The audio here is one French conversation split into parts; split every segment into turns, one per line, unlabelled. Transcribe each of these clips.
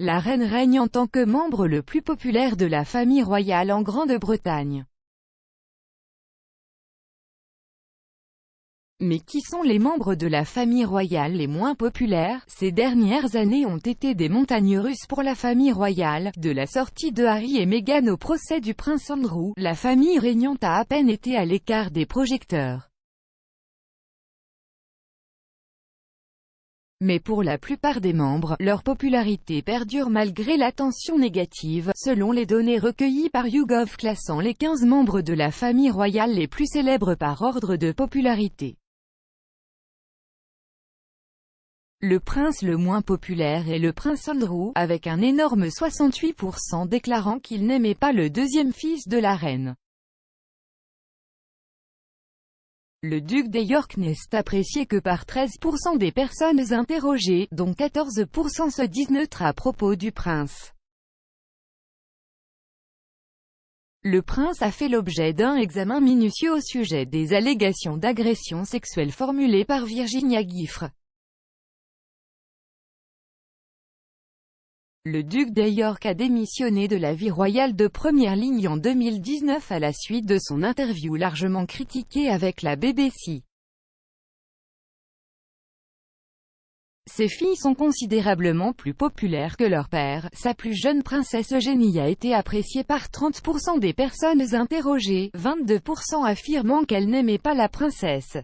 La reine règne en tant que membre le plus populaire de la famille royale en Grande-Bretagne. Mais qui sont les membres de la famille royale les moins populaires? Ces dernières années ont été des montagnes russes pour la famille royale. De la sortie de Harry et Meghan au procès du prince Andrew, la famille régnante a à peine été à l'écart des projecteurs. Mais pour la plupart des membres, leur popularité perdure malgré l'attention négative, selon les données recueillies par YouGov classant les 15 membres de la famille royale les plus célèbres par ordre de popularité. Le prince le moins populaire est le prince Andrew, avec un énorme 68% déclarant qu'il n'aimait pas le deuxième fils de la reine. Le duc de York n'est apprécié que par 13% des personnes interrogées, dont 14% se disent neutres à propos du prince. Le prince a fait l'objet d'un examen minutieux au sujet des allégations d'agression sexuelle formulées par Virginia Giffre. Le duc de York a démissionné de la vie royale de première ligne en 2019 à la suite de son interview largement critiquée avec la BBC. Ses filles sont considérablement plus populaires que leur père. Sa plus jeune princesse Eugénie a été appréciée par 30% des personnes interrogées, 22% affirmant qu'elle n'aimait pas la princesse.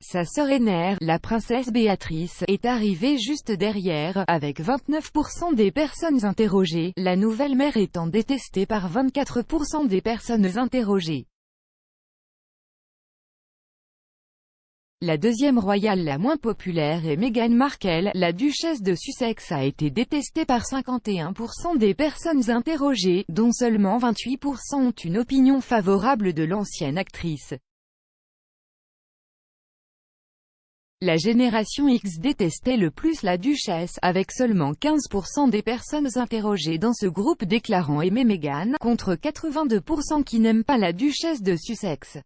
Sa sœur aînée, la princesse Béatrice, est arrivée juste derrière, avec 29% des personnes interrogées, la nouvelle mère étant détestée par 24% des personnes interrogées. La deuxième royale la moins populaire est Meghan Markle, la duchesse de Sussex a été détestée par 51% des personnes interrogées, dont seulement 28% ont une opinion favorable de l'ancienne actrice. La génération X détestait le plus la duchesse, avec seulement 15% des personnes interrogées dans ce groupe déclarant aimer Meghan, contre 82% qui n'aiment pas la duchesse de Sussex.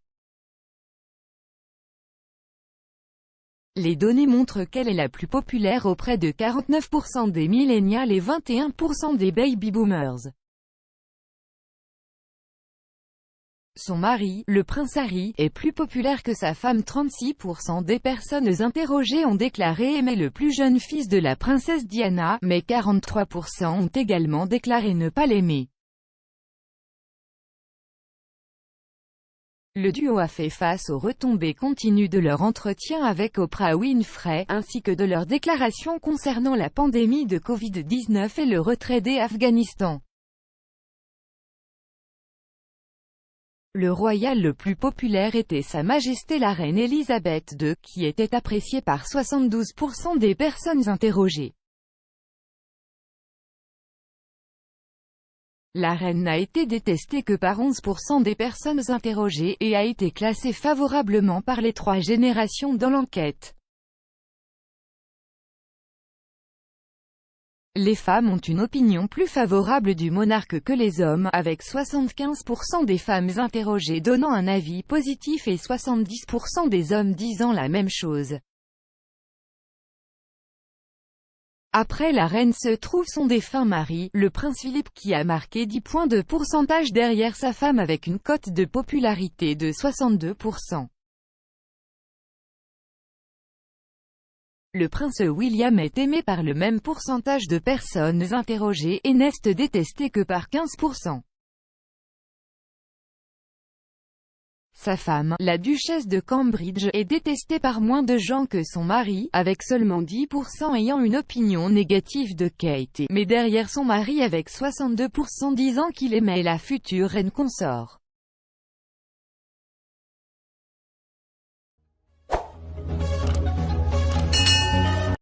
Les données montrent qu'elle est la plus populaire auprès de 49% des millennials et 21% des baby boomers. Son mari, le prince Harry, est plus populaire que sa femme. 36% des personnes interrogées ont déclaré aimer le plus jeune fils de la princesse Diana, mais 43% ont également déclaré ne pas l'aimer. Le duo a fait face aux retombées continues de leur entretien avec Oprah Winfrey, ainsi que de leurs déclarations concernant la pandémie de Covid-19 et le retrait d'Afghanistan. Le royal le plus populaire était Sa Majesté la Reine Elisabeth II, qui était appréciée par 72% des personnes interrogées. La reine n'a été détestée que par 11% des personnes interrogées, et a été classée favorablement par les 3 générations dans l'enquête. Les femmes ont une opinion plus favorable du monarque que les hommes, avec 75% des femmes interrogées donnant un avis positif et 70% des hommes disant la même chose. Après la reine se trouve son défunt mari, le prince Philippe, qui a marqué 10 points de pourcentage derrière sa femme avec une cote de popularité de 62%. Le prince William est aimé par le même pourcentage de personnes interrogées, et n'est détesté que par 15%. Sa femme, la duchesse de Cambridge, est détestée par moins de gens que son mari, avec seulement 10% ayant une opinion négative de Kate, mais derrière son mari avec 62% disant qu'il aimait la future reine consort.